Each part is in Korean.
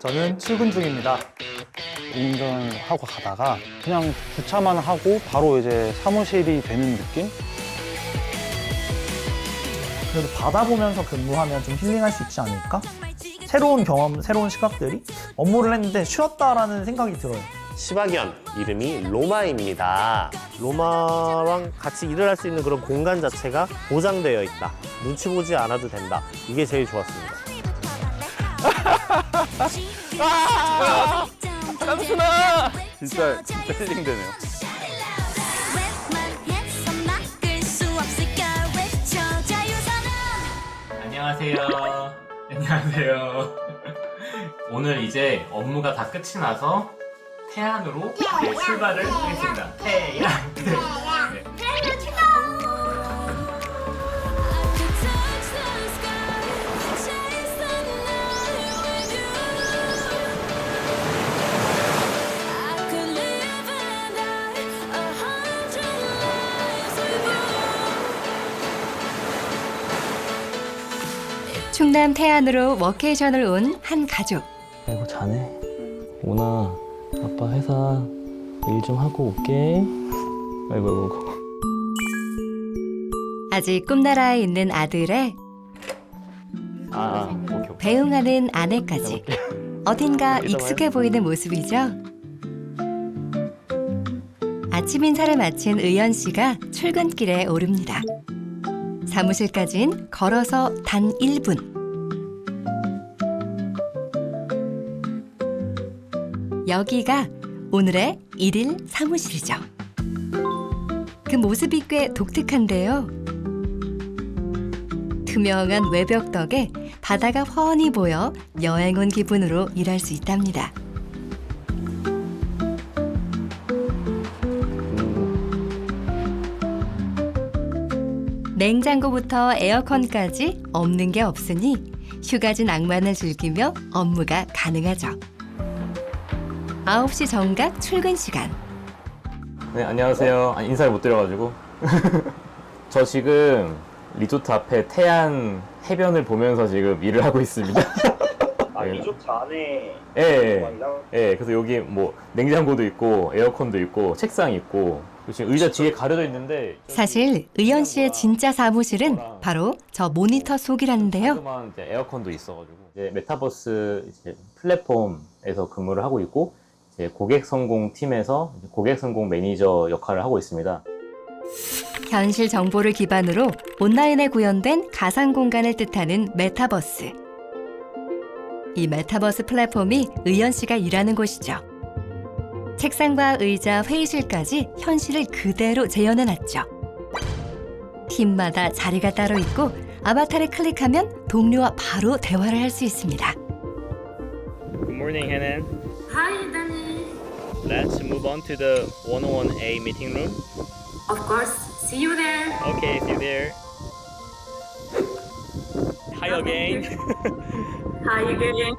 저는 출근 중입니다. 운전하고 가다가 그냥 주차만 하고 바로 이제 사무실이 되는 느낌? 그래도 바다 보면서 근무하면 좀 힐링할 수 있지 않을까? 새로운 경험, 새로운 시각들이 업무를 했는데 쉬었다라는 생각이 들어요. 시바견, 이름이 로마입니다. 로마랑 같이 일을 할 수 있는 그런 공간 자체가 보장되어 있다. 눈치 보지 않아도 된다. 이게 제일 좋았습니다. 깜순아! 진짜 힐링되네요. 안녕하세요. 안녕하세요. 오늘 이제 업무가 다 끝이 나서 태안으로 이제 출발을 하겠습니다. 태안. 네. 충남 태안으로 워케이션을 온 한 가족. 아이고 자네. 오나 아빠 회사 일 좀 하고 올게. 아이고. 아직 꿈나라에 있는 아들에 오케이. 배웅하는 아내까지 어딘가 익숙해 보이는 모습이죠. 아침 인사를 마친 의연 씨가 출근길에 오릅니다. 사무실까진 걸어서 단 1분. 여기가 오늘의 일일 사무실이죠. 그 모습이 꽤 독특한데요. 투명한 외벽 덕에 바다가 훤히 보여 여행 온 기분으로 일할 수 있답니다. 냉장고부터 에어컨까지 없는 게 없으니 휴가진 낭만을 즐기며 업무가 가능하죠. 9시 정각 출근 시간. 네, 안녕하세요. 인사를 못 드려가지고. 저 지금 리조트 앞에 태안 해변을 보면서 지금 일을 하고 있습니다. 리조트 안에 예, 그래서 여기 뭐 냉장고도 있고 에어컨도 있고 책상이 있고 지금 의자 뒤에 가려져 있는데 사실 의연 씨의 진짜 사무실은 바로 저 모니터 속이라는데요. 깔끔한 이제 에어컨도 있어가지고 이제 메타버스 이제 플랫폼에서 근무를 하고 있고 이제 고객 성공 팀에서 고객 성공 매니저 역할을 하고 있습니다. 현실 정보를 기반으로 온라인에 구현된 가상 공간을 뜻하는 메타버스. 이 메타버스 플랫폼이 의연 씨가 일하는 곳이죠. 책상과 의자, 회의실까지 현실을 그대로 재현해놨죠. 팀마다 자리가 따로 있고 아바타를 클릭하면 동료와 바로 대화를 할 수 있습니다. Good morning, Hanan. Hi, Danny. Let's move on to the 101A meeting room. Of course. See you there. Okay, see you there. Hi again. Hi again.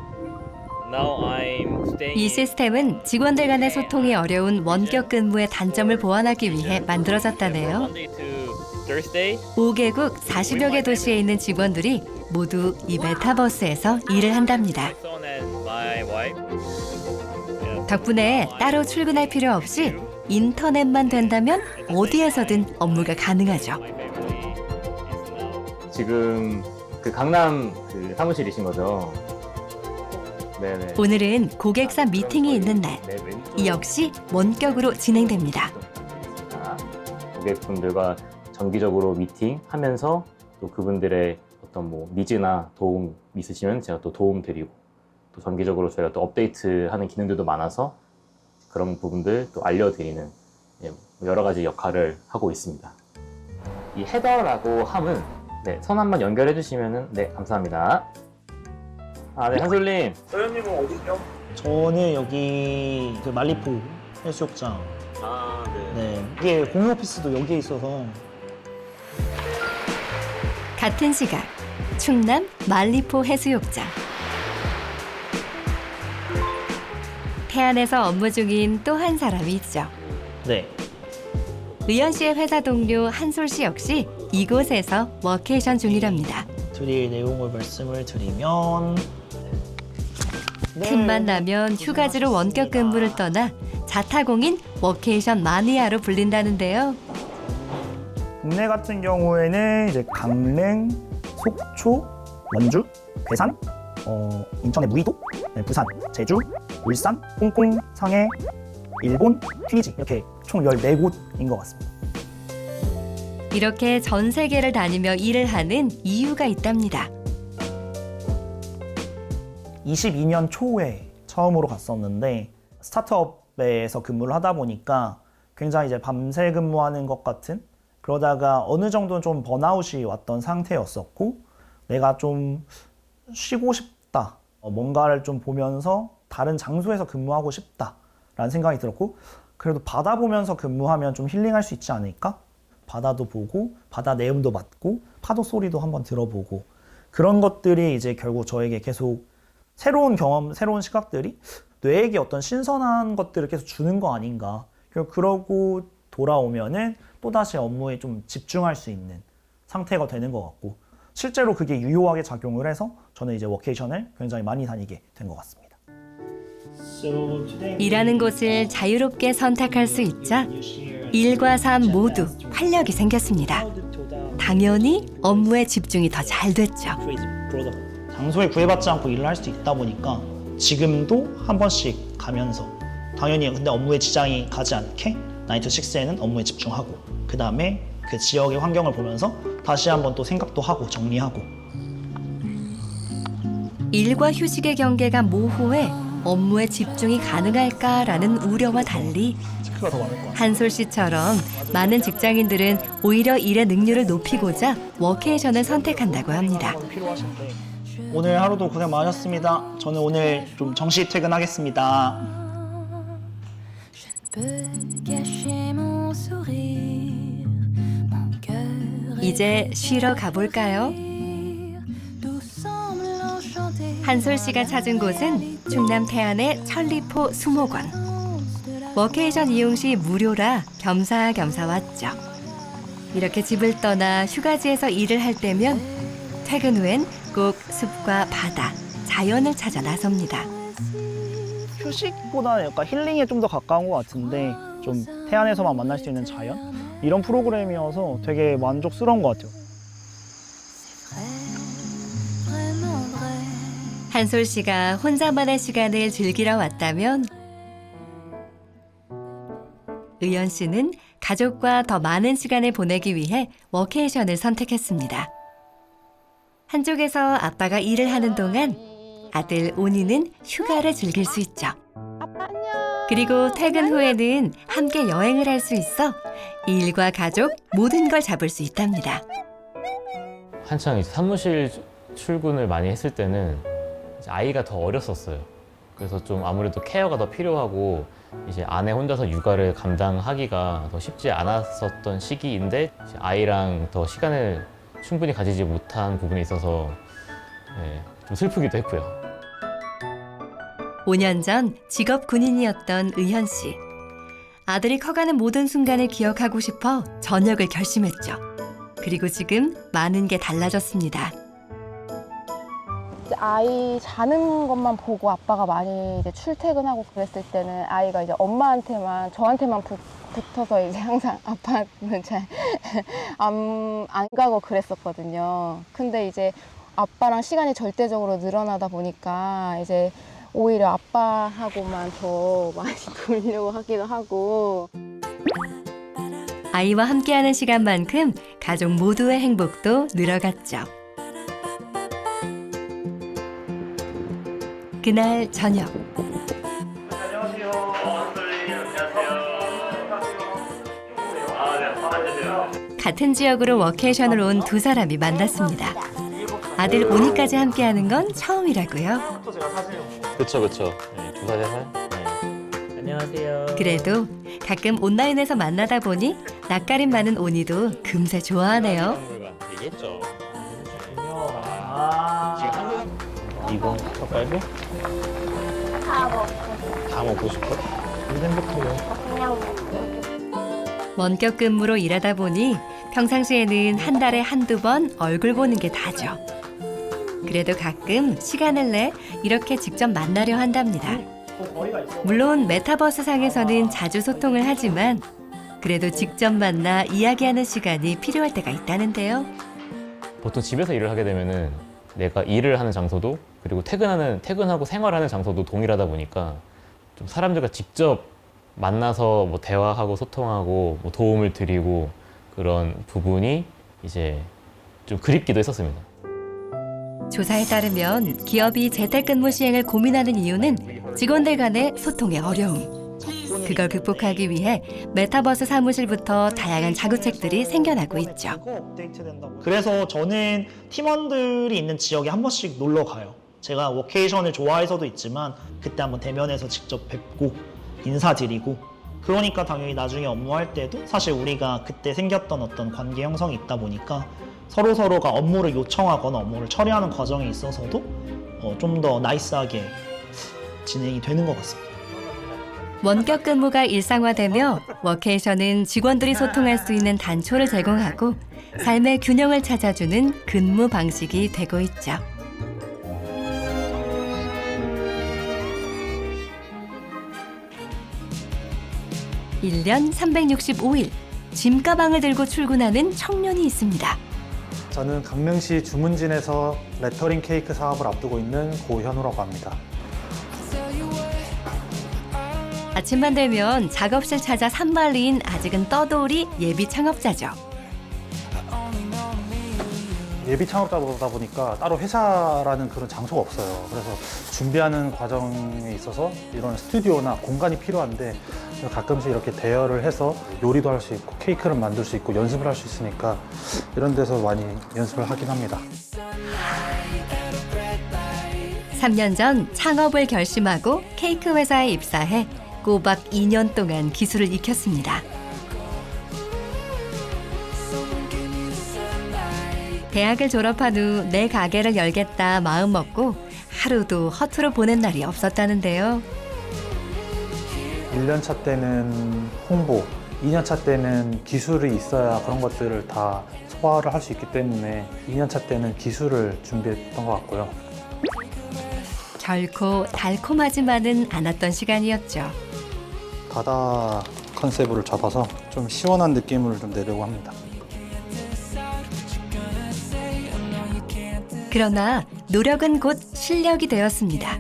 Now I'm staying. 이 시스템은 직원들 간의 소통이 어려운 원격 근무의 단점을 보완하기 위해 만들어졌다네요. Monday to Thursday. 5개국 40여 개 도시에 있는 직원들이 모두 이 메타버스에서 일을 한답니다. My son and my wife. Yeah. 덕분에 따로 출근할 필요 없이 인터넷만 된다면 어디에서든 업무가 가능하죠. My family is now. 지금 그 강남 그 사무실이신 거죠? 네네. 오늘은 고객사 미팅이 있는 날, 네, 왼쪽 이 역시 원격으로 진행됩니다. 고객분들과 정기적으로 미팅하면서 또 그분들의 어떤 뭐 니즈나 도움 있으시면 제가 또 도움 드리고 또 정기적으로 저희가 또 업데이트하는 기능들도 많아서 그런 부분들 또 알려드리는 여러 가지 역할을 하고 있습니다. 이 헤더라고 함은 네, 선함만 연결해 주시면은 네, 감사합니다. 네, 한솔님. 소연님은 어디죠? 저는 여기 그 말리포 해수욕장. 네. 네. 이게 공유 오피스도 여기에 있어서. 같은 시각 충남 말리포 해수욕장. 태안에서 업무 중인 또 한 사람이 있죠. 네. 의연 씨의 회사 동료 한솔 씨 역시 이곳에서 워케이션 중이랍니다. 드릴 내용을 말씀을 드리면 틈만 나면 휴가지로 원격 근무를 떠나 자타공인 워케이션 마니아로 불린다는데요. 국내 같은 경우에는 이제 강릉, 속초, 원주, 괴산, 인천의 무의도, 네, 부산, 제주, 울산, 홍콩, 상해, 일본, 튀니지 이렇게 총 14곳인 것 같습니다. 이렇게 전 세계를 다니며 일을 하는 이유가 있답니다. 22년 초에 처음으로 갔었는데 스타트업에서 근무를 하다 보니까 굉장히 이제 밤새 근무하는 것 같은, 그러다가 어느 정도는 좀 번아웃이 왔던 상태였었고 내가 좀 쉬고 싶다, 뭔가를 좀 보면서 다른 장소에서 근무하고 싶다라는 생각이 들었고, 그래도 바다 보면서 근무하면 좀 힐링할 수 있지 않을까? 바다도 보고 바다 내음도 맡고 파도 소리도 한번 들어보고, 그런 것들이 이제 결국 저에게 계속 새로운 경험, 새로운 시각들이 뇌에게 어떤 신선한 것들을 계속 주는 거 아닌가. 그러고 돌아오면은 또다시 업무에 좀 집중할 수 있는 상태가 되는 것 같고, 실제로 그게 유효하게 작용을 해서 저는 이제 워케이션을 굉장히 많이 다니게 된 것 같습니다. 일하는 곳을 자유롭게 선택할 수 있자 일과 삶 모두 활력이 생겼습니다. 당연히 업무에 집중이 더 잘 됐죠. 장소에 구애받지 않고 일을 할 수 있다 보니까 지금도 한 번씩 가면서 당연히 근데 업무에 지장이 가지 않게 9to6에는 업무에 집중하고, 그 다음에 그 지역의 환경을 보면서 다시 한번 또 생각도 하고 정리하고. 일과 휴식의 경계가 모호해 업무에 집중이 가능할까라는 우려와 달리 체크가 더 많을 것 같아요. 한솔 씨처럼 많은 직장인들은 오히려 일의 능률을 높이고자 워케이션을 선택한다고 합니다. 필요하실 때 오늘 하루도 고생 많으셨습니다. 저는 오늘 좀 정시 퇴근하겠습니다. 이제 쉬러 가볼까요? 한솔 씨가 찾은 곳은 충남 태안의 천리포 수목원. 워케이션 이용 시 무료라 겸사겸사 왔죠. 이렇게 집을 떠나 휴가지에서 일을 할 때면 퇴근 후엔 꼭 숲과 바다, 자연을 찾아 나섭니다. 휴식보다 약간 힐링에 좀 더 가까운 것 같은데, 좀 태안에서만 만날 수 있는 자연? 이런 프로그램이어서 되게 만족스러운 것 같아요. 한솔 씨가 혼자만의 시간을 즐기러 왔다면 의연 씨는 가족과 더 많은 시간을 보내기 위해 워케이션을 선택했습니다. 한쪽에서 아빠가 일을 하는 동안 아들 온이는 휴가를 즐길 수 있죠. 그리고 퇴근 후에는 함께 여행을 할 수 있어 일과 가족 모든 걸 잡을 수 있답니다. 한창 이제 사무실 출근을 많이 했을 때는 이제 아이가 더 어렸었어요. 그래서 좀 아무래도 케어가 더 필요하고 이제 아내 혼자서 육아를 감당하기가 더 쉽지 않았었던 시기인데, 이제 아이랑 더 시간을 충분히 가지지 못한 부분에 있어서 좀 슬프기도 했고요. 5년 전 직업 군인이었던 의현 씨. 아들이 커가는 모든 순간을 기억하고 싶어 전역을 결심했죠. 그리고 지금 많은 게 달라졌습니다. 아이 자는 것만 보고 아빠가 많이 이제 출퇴근하고 그랬을 때는 아이가 이제 엄마한테만, 저한테만 붙어서 이제 항상 아빠는 잘 안 가고 그랬었거든요. 근데 이제 아빠랑 시간이 절대적으로 늘어나다 보니까 이제 오히려 아빠하고만 더 많이 놀려고 하기도 하고. 아이와 함께하는 시간만큼 가족 모두의 행복도 늘어갔죠. 그날 저녁. 안녕하세요. 안녕하세요. 같은 지역으로 워케이션을 온 두 사람이 만났습니다. 아들 오니까지 함께하는 건 처음이라고요. 그쵸. 네, 2살, 3살. 네. 안녕하세요. 그래도 가끔 온라인에서 만나다 보니 낯가림 많은 오니도 금세 좋아하네요. 얘기했죠. 이거 빨리? 다 먹고 싶어? 원격 근무로 일하다 보니 평상시에는 한 달에 한두 번 얼굴 보는 게 다죠. 그래도 가끔 시간을 내 이렇게 직접 만나려 한답니다. 물론 메타버스 상에서는 자주 소통을 하지만 그래도 직접 만나 이야기하는 시간이 필요할 때가 있다는데요. 보통 집에서 일을 하게 되면은 내가 일을 하는 장소도 그리고 퇴근하고 생활하는 장소도 동일하다 보니까 좀 사람들과 직접 만나서 뭐 대화하고 소통하고 뭐 도움을 드리고 그런 부분이 이제 좀 그립기도 했었습니다. 조사에 따르면 기업이 재택근무 시행을 고민하는 이유는 직원들 간의 소통의 어려움. 그걸 극복하기 위해 메타버스 사무실부터 다양한 자구책들이 생겨나고 있죠. 그래서 저는 팀원들이 있는 지역에 한 번씩 놀러 가요. 제가 워케이션을 좋아해서도 있지만 그때 한번 대면해서 직접 뵙고 인사드리고, 그러니까 당연히 나중에 업무할 때도 사실 우리가 그때 생겼던 어떤 관계 형성이 있다 보니까 서로가 업무를 요청하거나 업무를 처리하는 과정에 있어서도 좀 더 나이스하게 진행이 되는 것 같습니다. 원격 근무가 일상화되며 워케이션은 직원들이 소통할 수 있는 단초를 제공하고 삶의 균형을 찾아주는 근무 방식이 되고 있죠. (1년 365일) 짐 가방을 들고 출근하는 청년이 있습니다. 저는 강릉시 주문진에서 레터링 케이크 사업을 앞두고 있는 고현우라고 합니다. 아침만 되면 작업실 찾아 산발리인 아직은 떠돌이 예비 창업자죠. 예비 창업자다 보니까 따로 회사라는 그런 장소가 없어요. 그래서 준비하는 과정에 있어서 이런 스튜디오나 공간이 필요한데 가끔씩 이렇게 대여를 해서 요리도 할 수 있고 케이크를 만들 수 있고 연습을 할 수 있으니까 이런 데서 많이 연습을 하긴 합니다. 3년 전 창업을 결심하고 케이크 회사에 입사해 꼬박 2년 동안 기술을 익혔습니다. 대학을 졸업한 후 내 가게를 열겠다 마음먹고 하루도 허투루 보낸 날이 없었다는데요. 1년차 때는 홍보, 2년차 때는 기술이 있어야 그런 것들을 다 소화를 할 수 있기 때문에 2년차 때는 기술을 준비했던 것 같고요. 결코 달콤하지만은 않았던 시간이었죠. 바다 컨셉으로 잡아서 좀 시원한 느낌을 좀 내려고 합니다. 그러나 노력은 곧 실력이 되었습니다.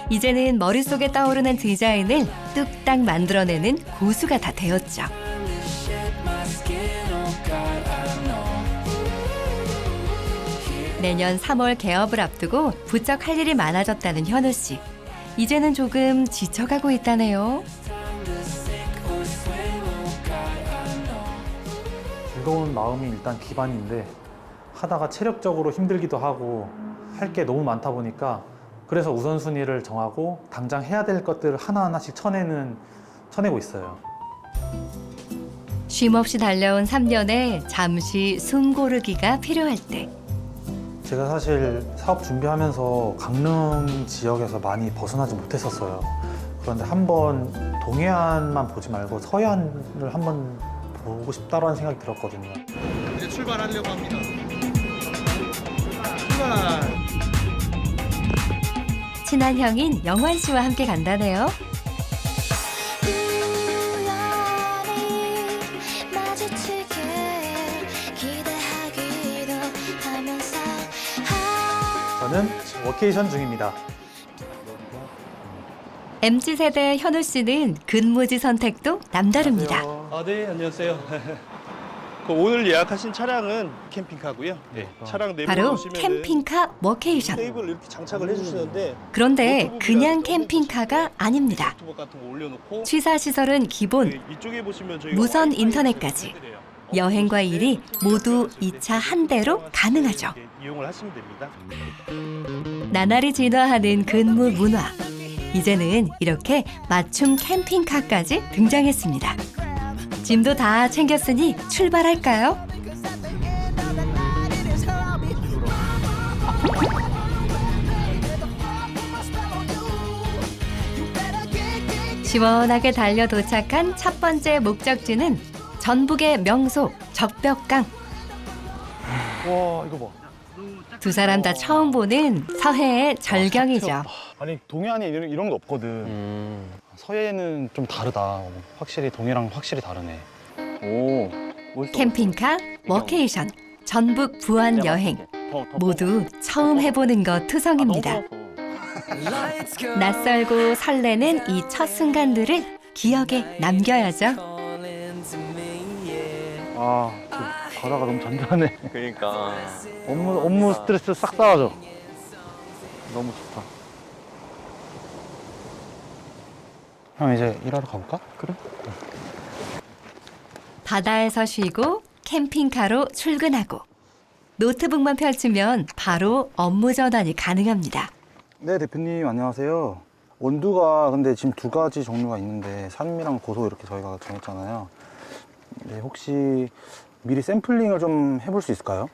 이제는 머릿속에 떠오르는 디자인을 뚝딱 만들어내는 고수가 다 되었죠. 내년 3월 개업을 앞두고 부쩍 할 일이 많아졌다는 현우 씨. 이제는 조금 지쳐가고 있다네요. 즐거운 마음이 일단 기반인데 하다가 체력적으로 힘들기도 하고 할 게 너무 많다 보니까 그래서 우선순위를 정하고 당장 해야 될 것들을 하나하나씩 쳐내고 있어요. 쉼없이 달려온 3년에 잠시 숨 고르기가 필요할 때 제가 사실 사업 준비하면서 강릉 지역에서 많이 벗어나지 못했었어요. 그런데 한번 동해안만 보지 말고 서해안을 한번 보고 싶다라는 생각이 들었거든요. 이제 출발하려고 합니다. 출발! 친한 형인 영환 씨와 함께 간다네요. 저는 워케이션 중입니다. MZ세대 현우 씨는 근무지 선택도 남다릅니다. 네, 안녕하세요. 오늘 예약하신 차량은 캠핑카고요. 네, 차량 내부에 바로 오시면은 캠핑카 워케이션. 테이블 이렇게 장착을 해주시는데 그런데 그냥 캠핑카가 아닙니다. 노트북 같은 거 올려놓고 취사 시설은 기본, 이쪽에 보시면 저희가 무선 와이파이 인터넷까지. 해드려요. 여행과 일이 모두 이 차 한 대로 가능하죠. 이렇게 이용을 하시면 됩니다. 나날이 진화하는 근무 문화. 이제는 이렇게 맞춤 캠핑카까지 등장했습니다. 짐도 다 챙겼으니 출발할까요? 시원하게 달려 도착한 첫 번째 목적지는 전북의 명소 적벽강. 와, 이거 봐. 두 사람 다 처음 보는 서해의 절경이죠. 아니 동해안에 이런 게 없거든. 서해는 좀 다르다. 확실히 동해랑 확실히 다르네. 오. 캠핑카, 워케이션, 전북 부안 여행 모두 처음 해보는 것 투성입니다. 낯설고 설레는 이 첫 순간들을 기억에 남겨야죠. 아, 바다가 너무 잔잔해. 그러니까. 업무 스트레스 싹 사라져. 너무 좋다. 형 이제 일하러 가볼까? 그래. 바다에서 쉬고 캠핑카로 출근하고 노트북만 펼치면 바로 업무 전환이 가능합니다. 네, 대표님 안녕하세요. 원두가 근데 지금 두 가지 종류가 있는데 산미랑 고소 이렇게 저희가 정했잖아요. 네, 혹시 미리 샘플링을 좀 해볼 수 있을까요?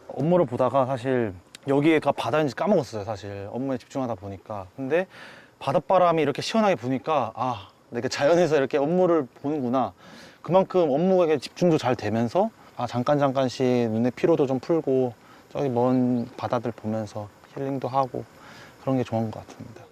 업무를 보다가 사실 여기가 바다인지 까먹었어요. 사실 업무에 집중하다 보니까. 근데 바닷바람이 이렇게 시원하게 부니까 아, 이렇게 자연에서 이렇게 업무를 보는구나. 그만큼 업무에 집중도 잘 되면서 아, 잠깐씩 눈의 피로도 좀 풀고 저기 먼 바다들 보면서 힐링도 하고 그런 게 좋은 것 같습니다.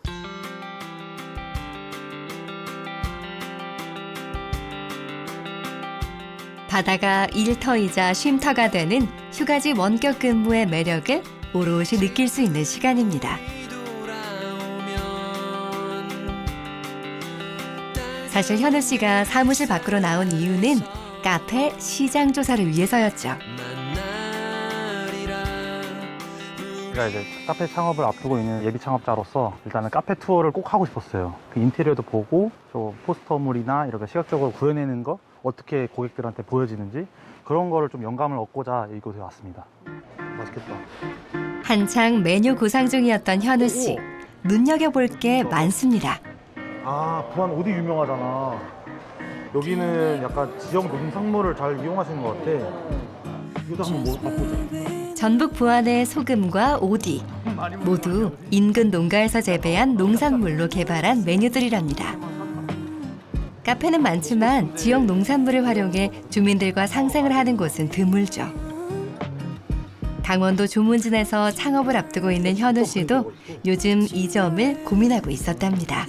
바다가 일터이자 쉼터가 되는 휴가지 원격 근무의 매력을 오롯이 느낄 수 있는 시간입니다. 사실 현우 씨가 사무실 밖으로 나온 이유는 카페 시장 조사를 위해서였죠. 제가 이제 카페 창업을 앞두고 있는 예비 창업자로서 일단은 카페 투어를 꼭 하고 싶었어요. 그 인테리어도 보고 저 포스터물이나 이렇게 시각적으로 구현해내는 거 어떻게 고객들한테 보여지는지 그런 거를 좀 영감을 얻고자 이곳에 왔습니다. 맛있겠다. 한창 메뉴 구상 중이었던 현우 씨. 눈여겨볼 게 많습니다. 아, 부안 오디 유명하잖아. 여기는 약간 지역 농산물을 잘 이용하시는 것 같아. 이것도 한번 맛보자. 전북 부안의 소금과 오디 모두 인근 농가에서 재배한 농산물로 개발한 메뉴들이랍니다. 카페는 많지만 지역 농산물을 활용해 주민들과 상생을 하는 곳은 드물죠. 강원도 조문진에서 창업을 앞두고 있는 현우 씨도 요즘 이 점을 고민하고 있었답니다.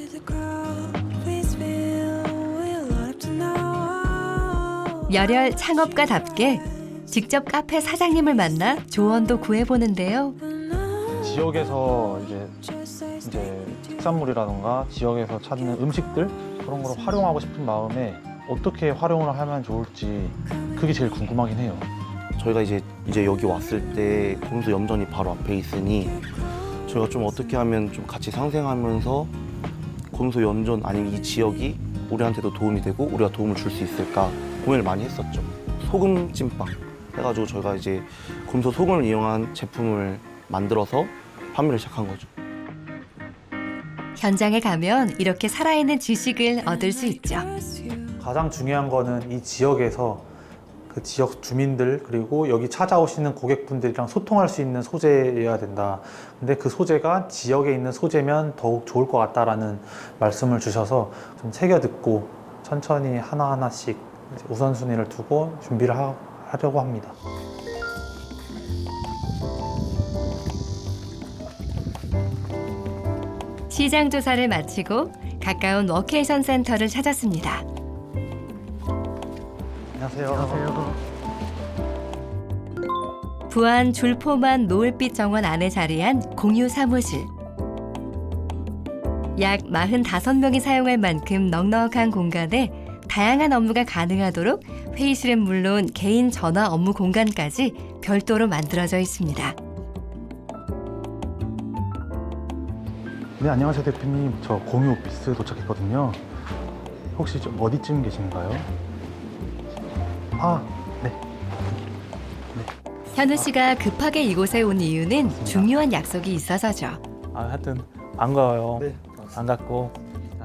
열혈 창업가답게 직접 카페 사장님을 만나 조언도 구해보는데요. 지역에서 이제 특산물이라던가 지역에서 찾는 음식들 그런 거를 활용하고 싶은 마음에 어떻게 활용을 하면 좋을지 그게 제일 궁금하긴 해요. 저희가 이제 여기 왔을 때 곰수 염전이 바로 앞에 있으니 저희가 좀 어떻게 하면 좀 같이 상생하면서 곰수 염전 아니면 이 지역이 우리한테도 도움이 되고 우리가 도움을 줄 수 있을까 고민을 많이 했었죠. 소금 찐빵 해가지고 저희가 이제 곰수 소금을 이용한 제품을 만들어서 판매를 시작한 거죠. 현장에 가면 이렇게 살아있는 지식을 얻을 수 있죠. 가장 중요한 거는 이 지역에서 그 지역 주민들 그리고 여기 찾아오시는 고객분들이랑 소통할 수 있는 소재여야 된다. 근데 그 소재가 지역에 있는 소재면 더욱 좋을 것 같다라는 말씀을 주셔서 좀 새겨 듣고 천천히 하나하나씩 우선순위를 두고 준비를 하려고 합니다. 시장 조사를 마치고 가까운 워케이션 센터를 찾았습니다. 안녕하세요. 부안 줄포만 노을빛 정원 안에 자리한 공유 사무실. 약 45명이 사용할 만큼 넉넉한 공간에 다양한 업무가 가능하도록 회의실은 물론 개인 전화 업무 공간까지 별도로 만들어져 있습니다. 네, 안녕하세요 대표님. 저 공유 오피스 도착했거든요. 혹시 좀 어디쯤 계신가요? 아, 네. 현우 씨가 급하게 이곳에 온 이유는 중요한 약속이 있어서죠. 하여튼 안 가요. 네. 안 갔고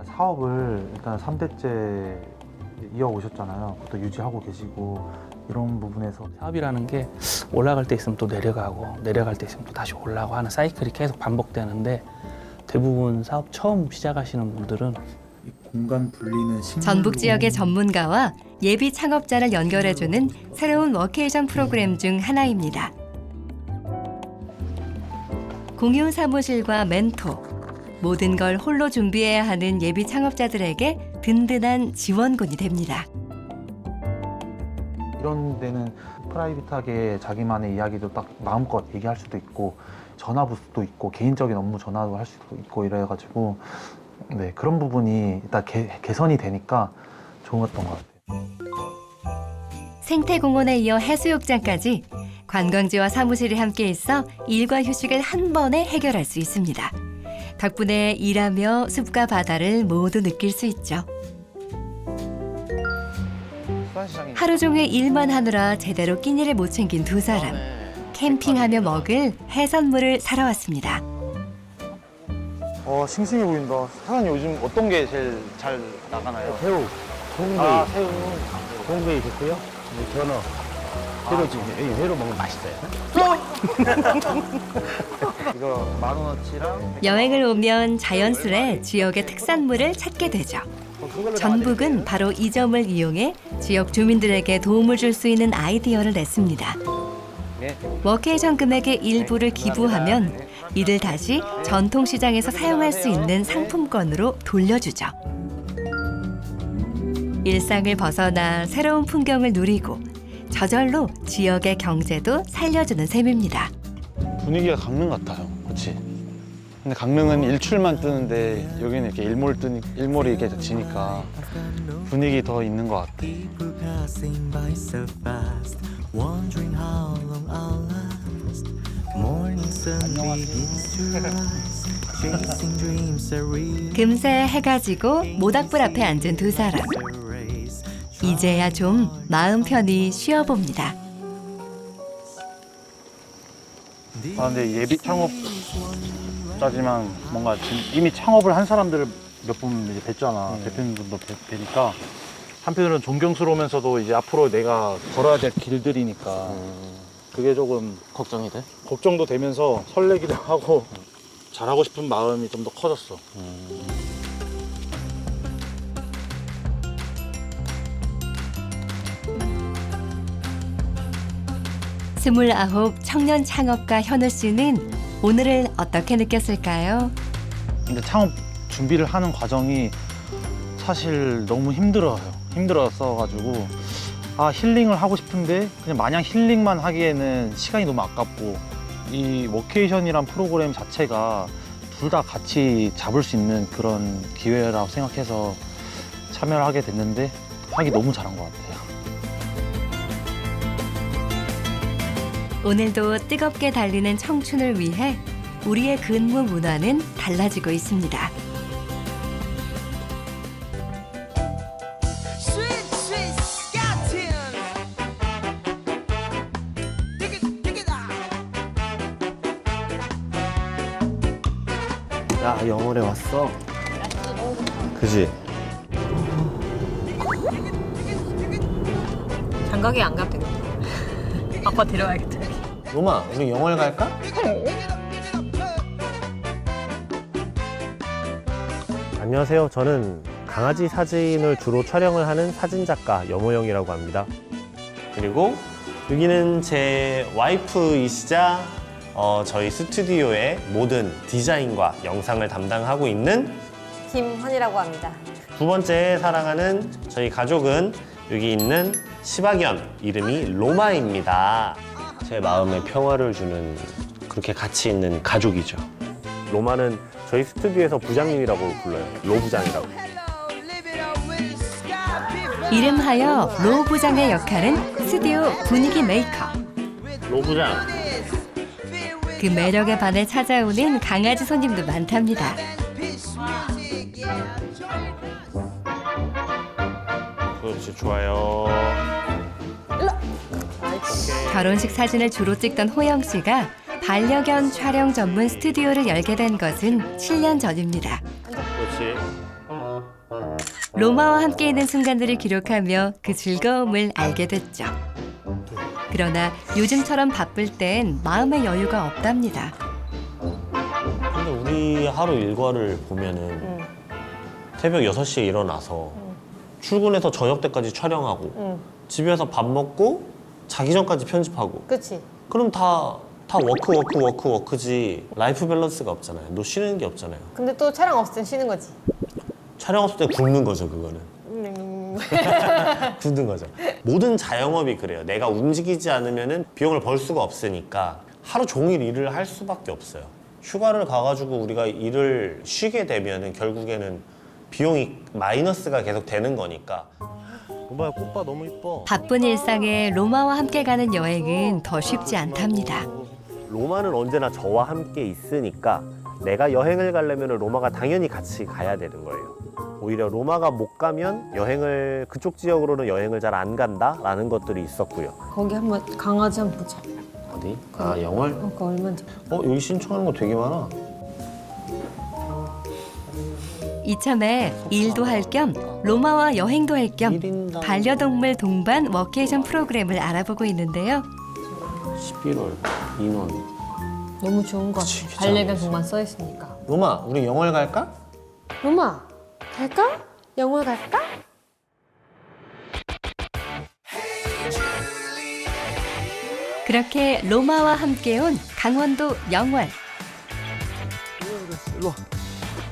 사업을 일단 3대째 이어오셨잖아요. 그것도 유지하고 계시고 이런 부분에서 사업이라는 게 올라갈 때 있으면 또 내려가고 내려갈 때 있으면 또 다시 올라가고 하는 사이클이 계속 반복되는데 대부분 사업 처음 시작하시는 분들은 공간 분리는 전북 지역의 전문가와 예비 창업자를 연결해주는 새로운 워케이션 프로그램 중 하나입니다. 공유 사무실과 멘토, 모든 걸 홀로 준비해야 하는 예비 창업자들에게 든든한 지원군이 됩니다. 이런 데는 프라이빗하게 자기만의 이야기도 딱 마음껏 얘기할 수도 있고 전화 부스도 있고 개인적인 업무 전화도 할 수도 있고 이래가지고 네, 그런 부분이 일단 개선이 되니까 좋았던 것 같아요. 생태공원에 이어 해수욕장까지 관광지와 사무실이 함께 있어 일과 휴식을 한 번에 해결할 수 있습니다. 덕분에 일하며 숲과 바다를 모두 느낄 수 있죠. 하루 종일 일만 하느라 제대로 끼니를 못 챙긴 두 사람. 캠핑하며 먹을 해산물을 사러 왔습니다. 싱싱해 보인다. 사장님 요즘 어떤 게 제일 잘 나가나요? 새우, 송게이, 아, 새우. 송게이 좋고요. 전어, 회로 지금 회로 먹으면 맛있어요. 이거 10,000원어치랑 여행을 오면 자연스레 지역의 특산물을 찾게 되죠. 전북은 바로 이 점을 이용해 지역 주민들에게 도움을 줄 수 있는 아이디어를 냈습니다. 워케이션 금액의 일부를 기부하면 이를 다시 전통시장에서 사용할 수 있는 상품권으로 돌려주죠. 일상을 벗어나 새로운 풍경을 누리고 저절로 지역의 경제도 살려주는 셈입니다. 분위기가 강릉 같아요. 그렇지? 근데 강릉은 일출만 뜨는데 여기는 이렇게 일몰이 이렇게 지니까 분위기 더 있는 것 같아. 금세 해가 지고 모닥불 앞에 앉은 두 사람. 이제야 좀 마음 편히 쉬어봅니다. 근데 예비 창업자지만 뭔가 지금 이미 창업을 한 사람들을 몇 분 이제 뵀잖아. 대표님들도 뵈니까 한편으로는 존경스러우면서도 이제 앞으로 내가 걸어야 될 길들이니까 그게 조금 걱정이 돼? 걱정도 되면서 설레기도 하고 잘하고 싶은 마음이 좀 더 커졌어. 29 청년 창업가 현우 씨는 오늘을 어떻게 느꼈을까요? 근데 창업 준비를 하는 과정이 사실 너무 힘들었어가지고 힐링을 하고 싶은데 그냥 마냥 힐링만 하기에는 시간이 너무 아깝고 이 워케이션이란 프로그램 자체가 둘 다 같이 잡을 수 있는 그런 기회라고 생각해서 참여를 하게 됐는데 하기 너무 잘한 것 같아요. 오늘도 뜨겁게 달리는 청춘을 위해 우리의 근무 문화는 달라지고 있습니다. 야, 영월에 왔어. 그지? 장가게 안 가도 되겠다. 아빠 데려와야겠다. 로마, 우리 영월 갈까? 안녕하세요. 저는 강아지 사진을 주로 촬영을 하는 사진작가 염호영이라고 합니다. 그리고 여기는 제 와이프이시자 저희 스튜디오의 모든 디자인과 영상을 담당하고 있는 김헌이라고 합니다. 두 번째 사랑하는 저희 가족은 여기 있는 시바견, 이름이 로마입니다. 제 마음에 평화를 주는 그렇게 같이 있는 가족이죠. 로마는 저희 스튜디오에서 부장님이라고 불러요. 로 부장이라고. 이름하여 로 부장의 역할은 스튜디오 분위기 메이커. 로 부장. 그 매력에 반해 찾아오는 강아지 손님도 많답니다. 그렇지, 좋아요. 결혼식 사진을 주로 찍던 호영 씨가 반려견 촬영 전문 스튜디오를 열게 된 것은 7년 전입니다. 그렇지. 로마와 함께 있는 순간들을 기록하며 그 즐거움을 알게 됐죠. 그러나 요즘처럼 바쁠 땐 마음의 여유가 없답니다. 근데 우리 하루 일과를 보면은 새벽 6시에 일어나서 출근해서 저녁 때까지 촬영하고 집에 와서 밥 먹고 자기 전까지 편집하고 그치. 그럼 다 워크지 라이프 밸런스가 없잖아요. 너 쉬는 게 없잖아요. 근데 또 촬영 없을 땐 쉬는 거지. 촬영 없을 때 굶는 거죠, 그거는. 굶는 거죠. 모든 자영업이 그래요. 내가 움직이지 않으면 비용을 벌 수가 없으니까 하루 종일 일을 할 수밖에 없어요. 휴가를 가가지고 우리가 일을 쉬게 되면 결국에는 비용이 마이너스가 계속 되는 거니까. 로마야, 꽃봐 너무 이뻐. 바쁜 일상에 로마와 함께 가는 여행은 더 쉽지 않답니다. 로마는 언제나 저와 함께 있으니까 내가 여행을 가려면 로마가 당연히 같이 가야 되는 거예요. 오히려 로마가 못 가면 그쪽 지역으로는 여행을 잘 안 간다라는 것들이 있었고요. 거기 한번 강아지 한번 보자. 어디? 아, 영월? 그거 얼마인지. 여기 신청하는 거 되게 많아. 이참에 일도 할 겸 로마와 여행도 할 겸 반려동물 동반 워케이션 프로그램을 알아보고 있는데요. 11월 인원. 너무 좋은 것 같아. 반려견 동반 써 있으니까. 로마, 우리 영월 갈까? 로마, 갈까? 영월 갈까? 그렇게 로마와 함께 온 강원도 영월. 일로 와.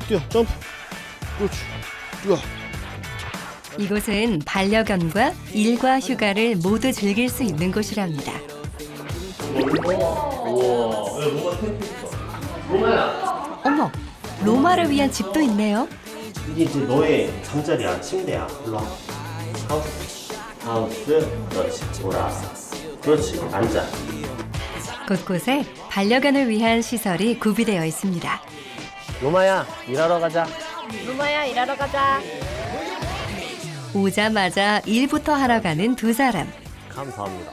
뛰어, 점프. 그렇지. 뛰어. 이곳은 반려견과 일과 휴가를 모두 즐길 수 있는 곳이랍니다. 어머, 로마를 위한 집도 있네요. 이게 이제 너의 잠자리야, 침대야. 일로 와. 하우스. 그렇지. 보라. 그렇지. 앉아. 곳곳에 반려견을 위한 시설이 구비되어 있습니다. 로마야, 일하러 가자. 로마야, 일하러 가자. 오자마자 일부터 하러 가는 두 사람. 감사합니다.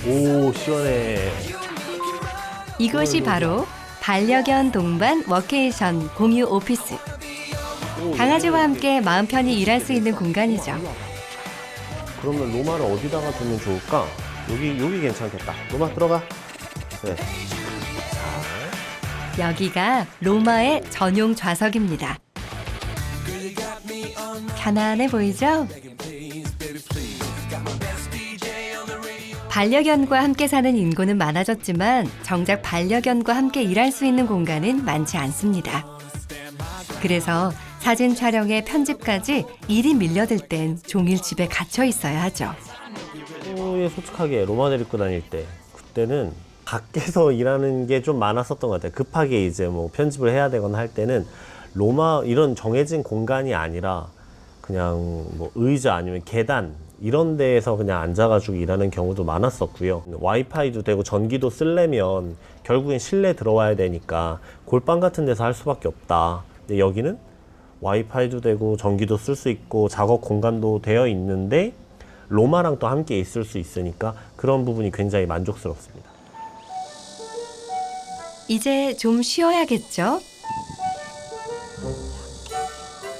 오, 시원해. 이곳이 바로 반려견 동반 워케이션 공유 오피스. 강아지와 함께 마음 편히 일할 수 있는 공간이죠. 그러면 로마를 어디다가 두면 좋을까? 여기 괜찮겠다. 로마 들어가. 네. 여기가 로마의 전용 좌석입니다. 편안해 보이죠? 반려견과 함께 사는 인구는 많아졌지만 정작 반려견과 함께 일할 수 있는 공간은 많지 않습니다. 그래서 사진 촬영에 편집까지 일이 밀려들 땐 종일 집에 갇혀 있어야 하죠. 솔직하게 로마 데리고 다닐 때 그때는 밖에서 일하는 게 좀 많았었던 것 같아요. 급하게 이제 뭐 편집을 해야 되거나 할 때는 로마 이런 정해진 공간이 아니라 그냥 뭐 의자 아니면 계단 이런 데에서 그냥 앉아가지고 일하는 경우도 많았었고요. 와이파이도 되고 전기도 쓰려면 결국엔 실내 들어와야 되니까 골방 같은 데서 할 수밖에 없다. 근데 여기는 와이파이도 되고 전기도 쓸 수 있고 작업 공간도 되어 있는데 로마랑 또 함께 있을 수 있으니까 그런 부분이 굉장히 만족스럽습니다. 이제 좀 쉬어야겠죠?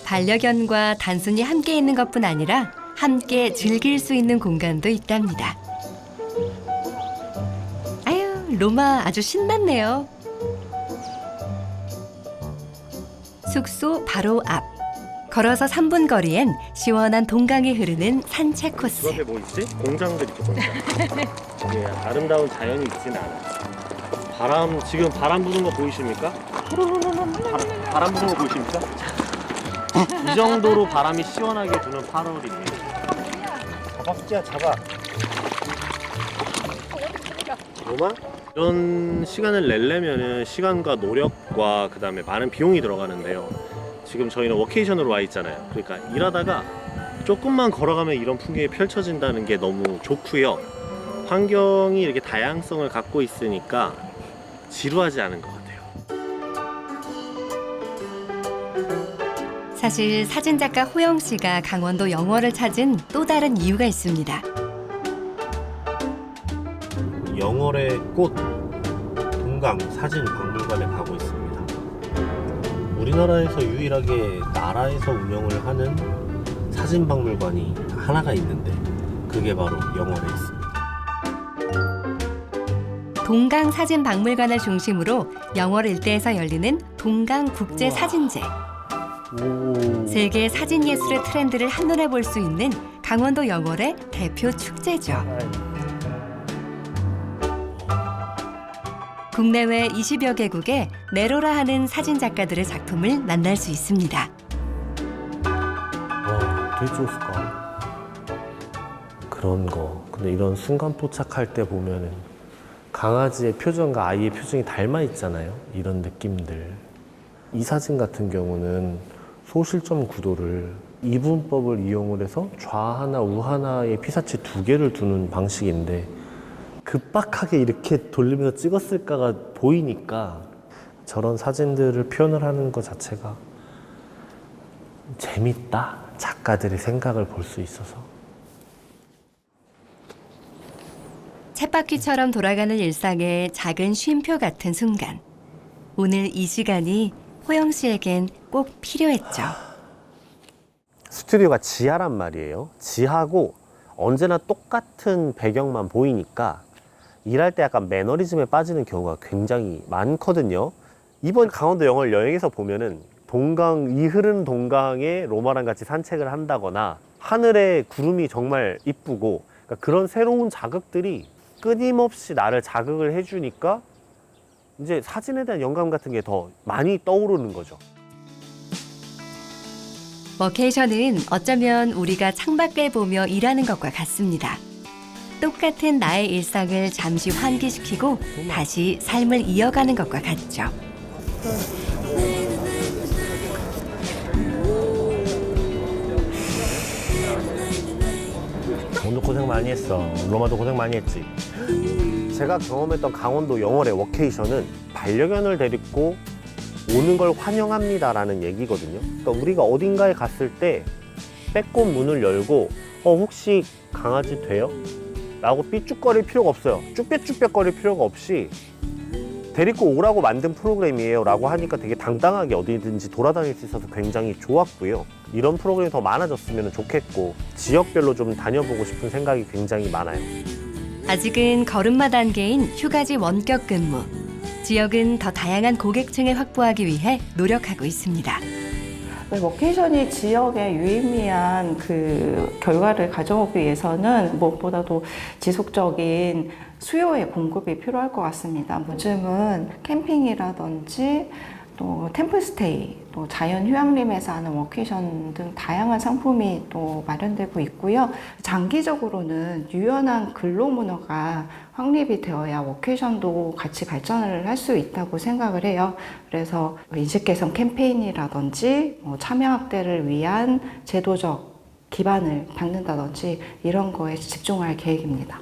반려견과 단순히 함께 있는 것뿐 아니라 함께 즐길 수 있는 공간도 있답니다. 아유, 로마 아주 신났네요. 숙소 바로 앞. 걸어서 3분 거리엔 시원한 동강이 흐르는 산책 코스. 그 앞에 뭐 있지? 공장들 있죠, 공장. 이게 아름다운 자연이 있지는 않아. 지금 바람 부는 거 보이십니까? 바람 부는 거 보이십니까? 이 정도로 바람이 시원하게 부는 8월이에요. 잡아, 숙지야, 잡아. 로마? 이런 시간을 내려면은 시간과 노력과 그 다음에 많은 비용이 들어가는데요. 지금 저희는 워케이션으로 와 있잖아요. 그러니까 일하다가 조금만 걸어가면 이런 풍경이 펼쳐진다는 게 너무 좋고요. 환경이 이렇게 다양성을 갖고 있으니까 지루하지 않은 것 같아요. 사실 사진작가 호영 씨가 강원도 영월을 찾은 또 다른 이유가 있습니다. 영월의 꽃 동강 사진 박물관에 가고 있습니다. 우리나라에서 유일하게 나라에서 운영을 하는 사진 박물관이 하나가 있는데 그게 바로 영월에 있습니다. 동강사진박물관을 중심으로 영월 일대에서 열리는 동강국제사진제. 세계 사진예술의 트렌드를 한눈에 볼 수 있는 강원도 영월의 대표 축제죠. 국내외 20여 개국의 네로라 하는 사진작가들의 작품을 만날 수 있습니다. 와, 되게 좋을까? 그런 거. 근데 이런 순간 포착할 때 보면은 강아지의 표정과 아이의 표정이 닮아 있잖아요. 이런 느낌들. 이 사진 같은 경우는 소실점 구도를 이분법을 이용을 해서 좌하나 우하나의 피사체 2개를 두는 방식인데 급박하게 이렇게 돌리면서 찍었을까가 보이니까 저런 사진들을 표현을 하는 것 자체가 재밌다. 작가들의 생각을 볼 수 있어서. 쳇바퀴처럼 돌아가는 일상의 작은 쉼표 같은 순간. 오늘 이 시간이 호영 씨에겐 꼭 필요했죠. 스튜디오가 지하란 말이에요. 지하고 언제나 똑같은 배경만 보이니까 일할 때 약간 매너리즘에 빠지는 경우가 굉장히 많거든요. 이번 강원도 영월 여행에서 보면은 이 흐르는 동강에 로마랑 같이 산책을 한다거나 하늘에 구름이 정말 이쁘고 그러니까 그런 새로운 자극들이 끊임없이 나를 자극을 해주니까 이제 사진에 대한 영감 같은 게 더 많이 떠오르는 거죠. 워케이션은 어쩌면 우리가 창밖을 보며 일하는 것과 같습니다. 똑같은 나의 일상을 잠시 환기시키고 다시 삶을 이어가는 것과 같죠. 오늘 고생 많이 했어. 로마도 고생 많이 했지. 제가 경험했던 강원도 영월의 워케이션은 반려견을 데리고 오는 걸 환영합니다라는 얘기거든요. 그러니까 우리가 어딘가에 갔을 때 빼꼼 문을 열고 혹시 강아지 돼요? 라고 삐죽거릴 필요가 없어요. 쭈뼛쭈뼛거릴 필요가 없이 데리고 오라고 만든 프로그램이에요 라고 하니까 되게 당당하게 어디든지 돌아다닐 수 있어서 굉장히 좋았고요. 이런 프로그램이 더 많아졌으면 좋겠고 지역별로 좀 다녀보고 싶은 생각이 굉장히 많아요. 아직은 걸음마 단계인 휴가지 원격 근무. 지역은 더 다양한 고객층을 확보하기 위해 노력하고 있습니다. 워케이션이 지역에 유의미한 그 결과를 가져오기 위해서는 무엇보다도 지속적인 수요의 공급이 필요할 것 같습니다. 요즘은 캠핑이라든지 또 템플스테이, 또 자연 휴양림에서 하는 워케이션 등 다양한 상품이 또 마련되고 있고요. 장기적으로는 유연한 근로 문화가 확립이 되어야 워케이션도 같이 발전을 할 수 있다고 생각을 해요. 그래서 인식 개선 캠페인이라든지 참여 확대를 위한 제도적 기반을 닦는다든지 이런 거에 집중할 계획입니다.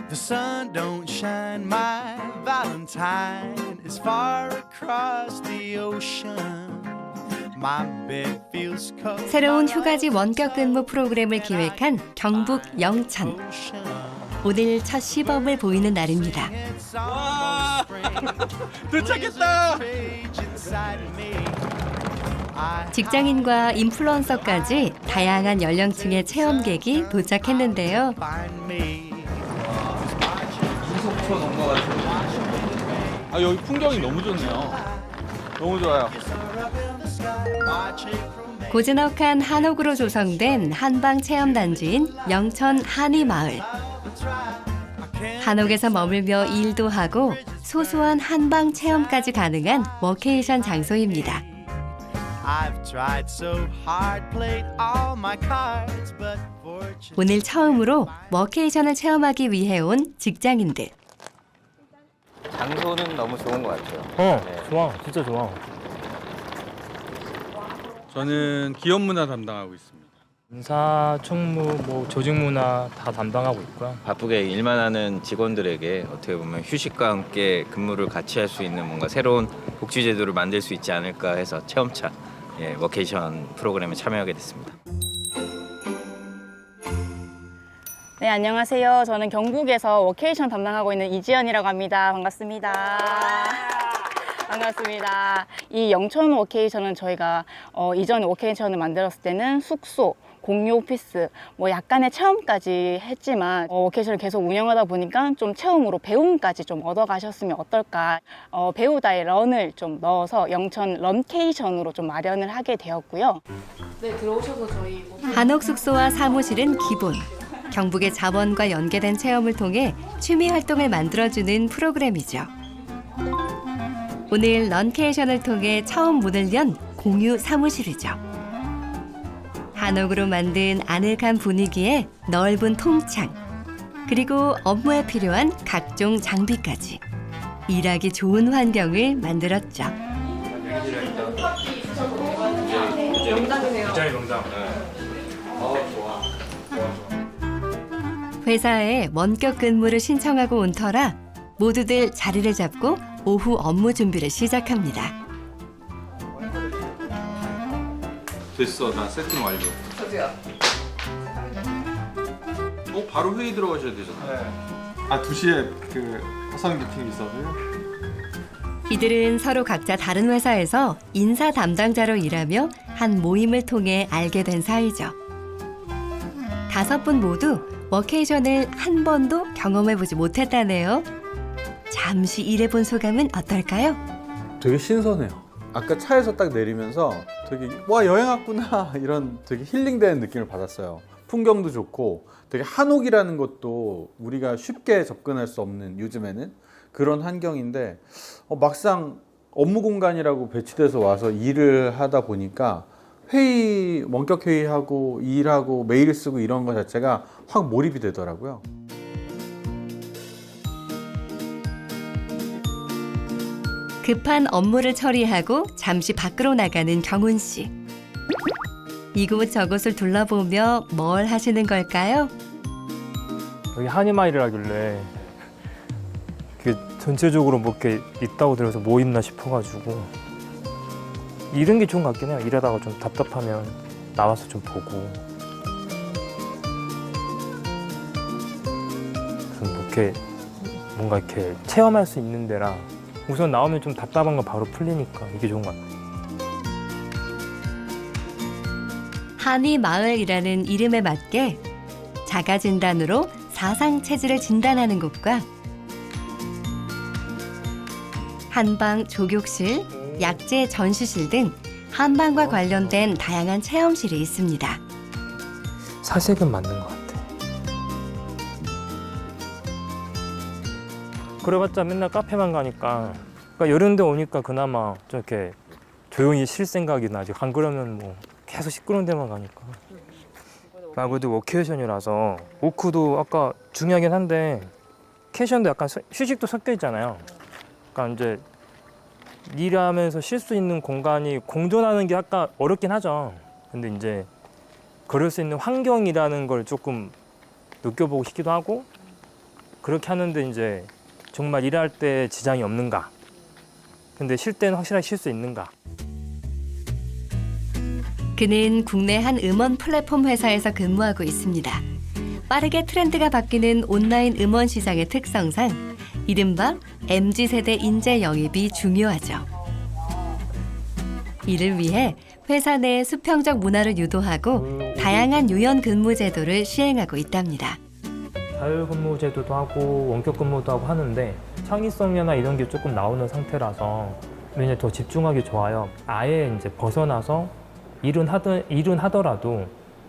The sun don't shine, my Valentine is far across the ocean. My bed feels cold. 새로운 휴가지 원격 근무 프로그램을 기획한 경북 영천. 오늘 첫 시범을 보이는 날입니다. 와, 도착했다. 직장인과 인플루언서까지 다양한 연령층의 체험객이 도착했는데요. 여기 풍경이 너무 좋네요. 너무 좋아요. 고즈넉한 한옥으로 조성된 한방 체험단지인 영천 한이마을. 한옥에서 머물며 일도 하고 소소한 한방 체험까지 가능한 워케이션 장소입니다. 오늘 처음으로 워케이션을 체험하기 위해 온 직장인들. 장소는 너무 좋은 것 같아요. 좋아. 진짜 좋아. 저는 기업 문화 담당하고 있습니다. 인사, 총무, 조직 문화 다 담당하고 있고요. 바쁘게 일만 하는 직원들에게 어떻게 보면 휴식과 함께 근무를 같이 할 수 있는 뭔가 새로운 복지 제도를 만들 수 있지 않을까 해서 체험차 워케이션 프로그램에 참여하게 됐습니다. 네, 안녕하세요. 저는 경북에서 워케이션 담당하고 있는 이지연이라고 합니다. 반갑습니다. 반갑습니다. 이 영천 워케이션은 저희가 이전 워케이션을 만들었을 때는 숙소, 공유 오피스, 뭐 약간의 체험까지 했지만 워케이션을 계속 운영하다 보니까 좀 체험으로 배움까지 좀 얻어가셨으면 어떨까. 배우다의 런을 좀 넣어서 영천 런케이션으로 좀 마련을 하게 되었고요. 네, 들어오셔서 저희 한옥 숙소와 사무실은 기본. 경북의 자원과 연계된 체험을 통해 취미 활동을 만들어주는 프로그램이죠. 오늘 런케이션을 통해 처음 문을 연 공유 사무실이죠. 한옥으로 만든 아늑한 분위기에 넓은 통창, 그리고 업무에 필요한 각종 장비까지 일하기 좋은 환경을 만들었죠. 회사에 원격 근무를 신청하고 온 터라 모두들 자리를 잡고 오후 업무 준비를 시작합니다. 됐어, 나 세팅 완료. 저도요. 바로 회의 들어가셔야 되잖아요. 아, 2시에 그 화상 미팅이 있어서요? 이들은 서로 각자 다른 회사에서 인사 담당자로 일하며 한 모임을 통해 알게 된 사이죠. 5분 모두 워케이션을 한 번도 경험해보지 못했다네요. 잠시 일해본 소감은 어떨까요? 되게 신선해요. 아까 차에서 딱 내리면서 되게 와 여행 왔구나 이런 되게 힐링되는 느낌을 받았어요. 풍경도 좋고 되게 한옥이라는 것도 우리가 쉽게 접근할 수 없는 요즘에는 그런 환경인데 막상 업무 공간이라고 배치돼서 와서 일을 하다 보니까 원격 회의하고 일하고 메일 쓰고 이런 거 자체가 확 몰입이 되더라고요. 급한 업무를 처리하고 잠시 밖으로 나가는 경훈 씨. 이곳 저곳을 둘러보며 뭘 하시는 걸까요? 여기 한의마일을 하길래 그 전체적으로 뭐 이렇게 있다고 들어서 뭐 있나 싶어가지고 이런 게 좋은 것 같긴 해요. 일하다가 좀 답답하면 나와서 좀 보고 좀 이렇게 뭔가 이렇게 체험할 수 있는 데라 우선 나오면 좀 답답한 거 바로 풀리니까 이게 좋은 것 같아요. 한의마을이라는 이름에 맞게 자가진단으로 사상체질을 진단하는 곳과 한방 조격실, 약재 전시실 등 한방과 관련된 다양한 체험실이 있습니다. 사색은 맞는 것 같아. 그래봤자 맨날 카페만 가니까 그러니까 이런 데 오니까 그나마 좀 이렇게 조용히 쉴 생각이 나지. 안 그러면 뭐 계속 시끄러운 데만 가니까. 말 그대로 워케이션이라서 워크도 아까 중요하긴 한데 캐션도 약간 휴식도 섞여 있잖아요. 그러니까 이제 일하면서 쉴 수 있는 공간이 공존하는 게 아까 어렵긴 하죠. 근데 이제 그럴 수 있는 환경이라는 걸 조금 느껴보고 싶기도 하고 그렇게 하는데 이제 정말 일할 때 지장이 없는가? 근데 쉴 때는 확실하게 쉴 수 있는가? 그는 국내 한 음원 플랫폼 회사에서 근무하고 있습니다. 빠르게 트렌드가 바뀌는 온라인 음원 시장의 특성상 이른바 MZ세대 인재 영입이 중요하죠. 이를 위해 회사 내 수평적 문화를 유도하고 다양한 유연 근무 제도를 시행하고 있답니다. 자율근무 제도도 하고 원격 근무도 하고 하는데 창의성이나 이런 게 조금 나오는 상태라서 왜냐면 더 집중하기 좋아요. 아예 이제 벗어나서 일은 하더라도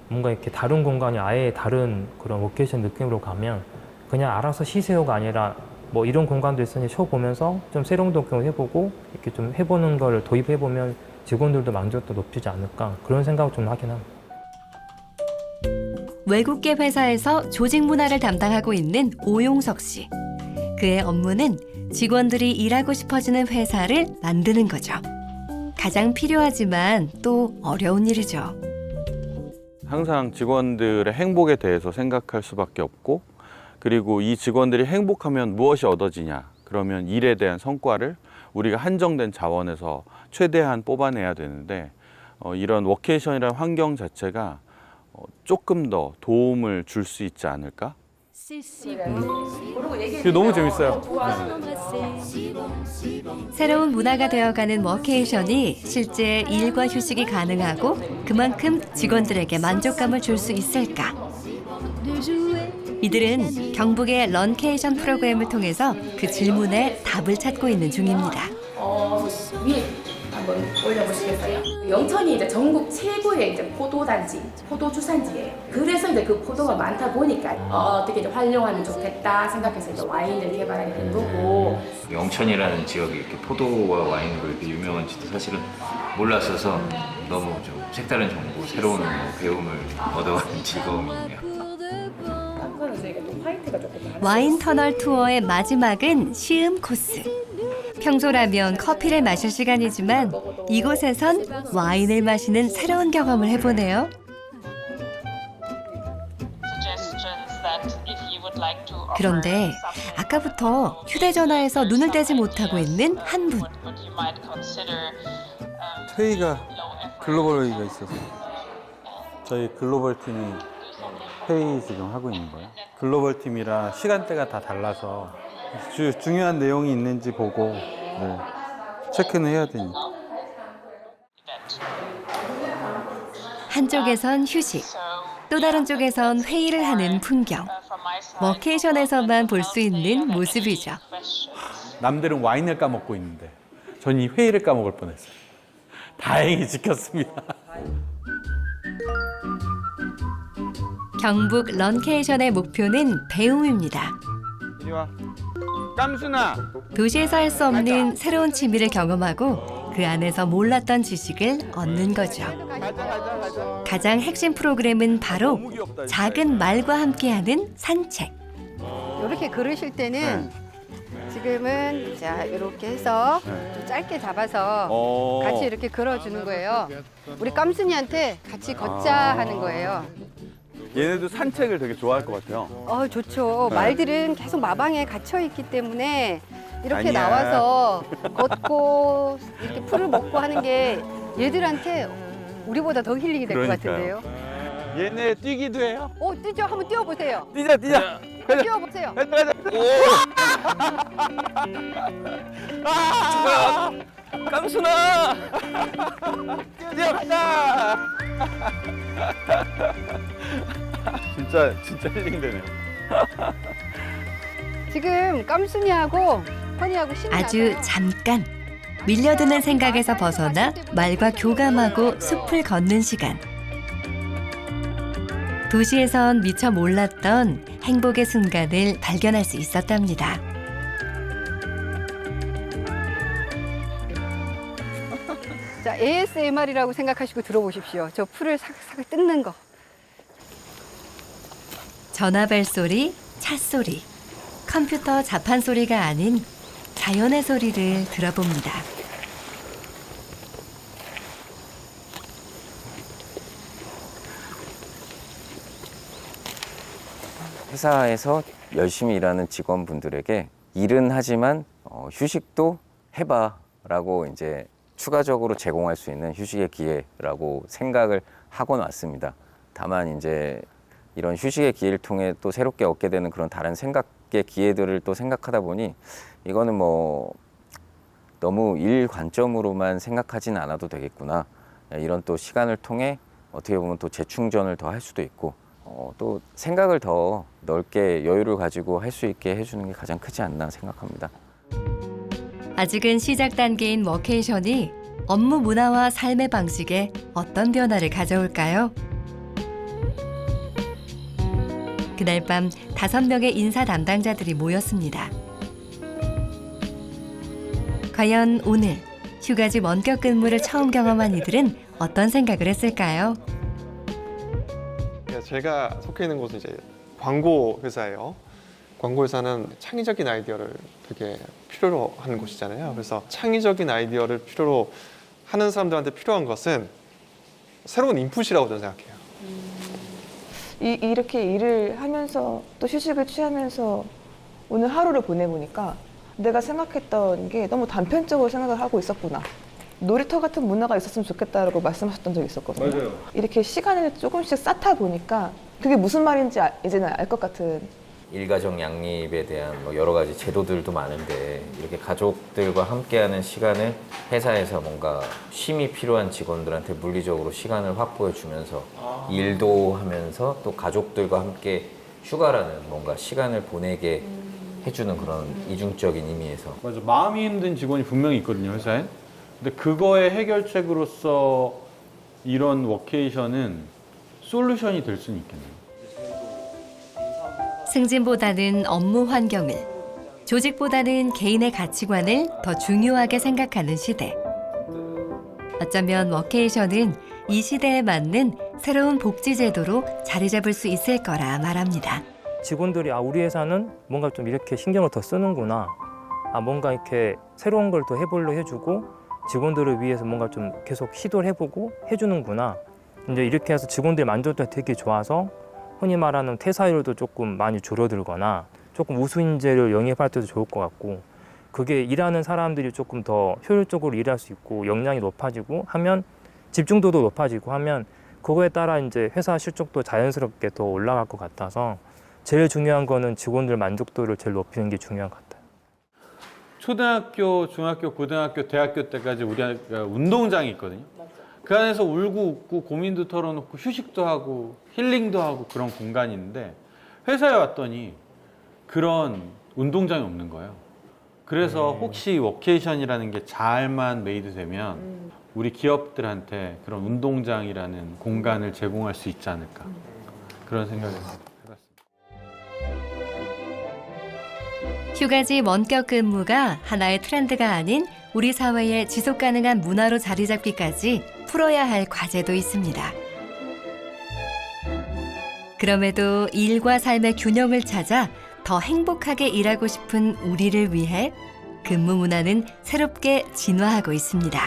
뭔가 이렇게 다른 공간이 아예 다른 그런 워케이션 느낌으로 가면 그냥 알아서 쉬세요가 아니라 뭐 이런 공간도 있으니 쉬어보면서 좀 새로운 경험 해보고 이렇게 좀 해보는 걸 도입해보면 직원들도 만족도 높이지 않을까 그런 생각을 좀 하긴 합니다. 외국계 회사에서 조직 문화를 담당하고 있는 오용석 씨. 그의 업무는 직원들이 일하고 싶어지는 회사를 만드는 거죠. 가장 필요하지만 또 어려운 일이죠. 항상 직원들의 행복에 대해서 생각할 수밖에 없고 그리고 이 직원들이 행복하면 무엇이 얻어지냐 그러면 일에 대한 성과를 우리가 한정된 자원에서 최대한 뽑아내야 되는데 이런 워케이션이라는 환경 자체가 조금 더 도움을 줄 수 있지 않을까? 이게 너무 재밌어요. 새로운 문화가 되어가는 워케이션이 실제 일과 휴식이 가능하고 그만큼 직원들에게 만족감을 줄 수 있을까? 이들은 경북의 런케이션 프로그램을 통해서 그 질문에 답을 찾고 있는 중입니다. 위에 한번 올려보시겠어요? 영천이 이제 전국 최고의 이제 포도단지, 포도주산지예요. 그래서 이제 그 포도가 많다 보니까 어떻게 이제 활용하면 좋겠다 생각해서 이제 와인을 개발하게 된 거고. 영천이라는 지역이 이렇게 포도와 와인으로 이렇게 유명한지도 사실은 몰랐어서 너무 좀 색다른 정보, 새로운 배움을 얻어가는 즐거움이네요. 와인 터널 투어의 마지막은 시음 코스. 평소라면 커피를 마실 시간이지만 이곳에선 와인을 마시는 새로운 경험을 해보네요. 그런데 아까부터 휴대전화에서 눈을 떼지 못하고 있는 한 분. 회의가 글로벌 회의가 있어서 저희 글로벌 팀이 회의 지금 하고 있는 거예요. 글로벌 팀이라 시간대가 다 달라서 중요한 내용이 있는지 보고 체크는 해야 되니까. 한쪽에선 휴식, 또 다른 쪽에선 회의를 하는 풍경. 워케이션에서만 볼 수 있는 모습이죠. 남들은 와인을 까먹고 있는데 전 이 회의를 까먹을 뻔했어요. 다행히 지켰습니다. 경북 런케이션의 목표는 배움입니다. 이리 와. 깜순아. 도시에서 할 수 없는 새로운 취미를 경험하고 그 안에서 몰랐던 지식을 얻는 거죠. 가장 핵심 프로그램은 바로 작은 말과 함께하는 산책. 이렇게 걸으실 때는 지금은 자 이렇게 해서 좀 짧게 잡아서 같이 이렇게 걸어주는 거예요. 우리 깜순이한테 같이 걷자 하는 거예요. 얘네도 산책을 되게 좋아할 것 같아요. 좋죠. 네. 말들은 계속 마방에 갇혀 있기 때문에 이렇게 아니야. 나와서 걷고 이렇게 풀을 먹고 하는 게 얘들한테 우리보다 더 힐링이 될 것 같은데요. 얘네 뛰기도 해요? 뛰죠. 한번 뛰어보세요. 뛰자. 뛰어보세요. 깜순아! 뛰어가자! 진짜 힐링되네요. 지금 깜순이하고 허니하고 신이 아주 나서 잠깐 밀려드는 생각에서 벗어나 말과 교감하고 숲을 걷는 시간. 도시에선 미처 몰랐던 행복의 순간을 발견할 수 있었답니다. 자, ASMR이라고 생각하시고 들어보십시오. 저 풀을 삭삭 뜯는 거. 전화벨 소리, 차 소리, 컴퓨터 자판 소리가 아닌 자연의 소리를 들어봅니다. 회사에서 열심히 일하는 직원분들에게 일은 하지만 휴식도 해봐라고 이제 추가적으로 제공할 수 있는 휴식의 기회라고 생각을 하고 왔습니다. 다만 이제 이런 휴식의 기회를 통해 또 새롭게 얻게 되는 그런 다른 생각의 기회들을 또 생각하다 보니 이거는 뭐 너무 일 관점으로만 생각하진 않아도 되겠구나. 이런 또 시간을 통해 어떻게 보면 또 재충전을 더 할 수도 있고 또 생각을 더 넓게 여유를 가지고 할 수 있게 해주는 게 가장 크지 않나 생각합니다. 아직은 시작 단계인 워케이션이 업무 문화와 삶의 방식에 어떤 변화를 가져올까요? 그날 밤 5명의 인사 담당자들이 모였습니다. 과연 오늘 휴가지 원격 근무를 처음 경험한 이들은 어떤 생각을 했을까요? 제가 속해 있는 곳은 이제 광고 회사예요. 광고 회사는 창의적인 아이디어를 되게 필요로 하는 곳이잖아요. 그래서 창의적인 아이디어를 필요로 하는 사람들한테 필요한 것은 새로운 인풋이라고 저는 생각해요. 이렇게 일을 하면서 또 휴식을 취하면서 오늘 하루를 보내보니까 내가 생각했던 게 너무 단편적으로 생각을 하고 있었구나. 놀이터 같은 문화가 있었으면 좋겠다라고 말씀하셨던 적이 있었거든요. 맞아요. 이렇게 시간을 조금씩 쌓다 보니까 그게 무슨 말인지 이제는 알 것 같은 일가정 양립에 대한 뭐 여러 가지 제도들도 많은데 이렇게 가족들과 함께하는 시간을 회사에서 뭔가 쉼이 필요한 직원들한테 물리적으로 시간을 확보해 주면서 일도 하면서 또 가족들과 함께 휴가라는 뭔가 시간을 보내게 해주는 그런 이중적인 의미에서. 맞아, 마음이 힘든 직원이 분명히 있거든요, 회사엔. 근데 그거의 해결책으로서 이런 워케이션은 솔루션이 될 수는 있겠네요. 승진보다는 업무 환경을, 조직보다는 개인의 가치관을 더 중요하게 생각하는 시대. 어쩌면 워케이션은 이 시대에 맞는 새로운 복지 제도로 자리 잡을 수 있을 거라 말합니다. 직원들이 우리 회사는 뭔가 좀 이렇게 신경을 더 쓰는구나. 뭔가 이렇게 새로운 걸 더 해보려 해주고 직원들을 위해서 뭔가 좀 계속 시도를 해보고 해주는구나. 이제 이렇게 해서 직원들 만족도가 되게 좋아서 흔히 말하는 퇴사율도 조금 많이 줄어들거나 조금 우수인재를 영입할 때도 좋을 것 같고, 그게 일하는 사람들이 조금 더 효율적으로 일할 수 있고 역량이 높아지고 하면 집중도도 높아지고 하면 그거에 따라 이제 회사 실적도 자연스럽게 더 올라갈 것 같아서 제일 중요한 거는 직원들 만족도를 제일 높이는 게 중요한 것 같아요. 초등학교, 중학교, 고등학교, 대학교 때까지 우리가 운동장이 있거든요. 그 안에서 울고 웃고 고민도 털어놓고 휴식도 하고 힐링도 하고 그런 공간이 있는데 회사에 왔더니 그런 운동장이 없는 거예요. 그래서 혹시 워케이션이라는 게 잘만 메이드 되면 우리 기업들한테 그런 운동장이라는 공간을 제공할 수 있지 않을까 그런 생각을 해봤습니다. 휴가지 원격 근무가 하나의 트렌드가 아닌 우리 사회의 지속 가능한 문화로 자리 잡기까지 풀어야 할 과제도 있습니다. 그럼에도 일과 삶의 균형을 찾아 더 행복하게 일하고 싶은 우리를 위해 근무 문화는 새롭게 진화하고 있습니다.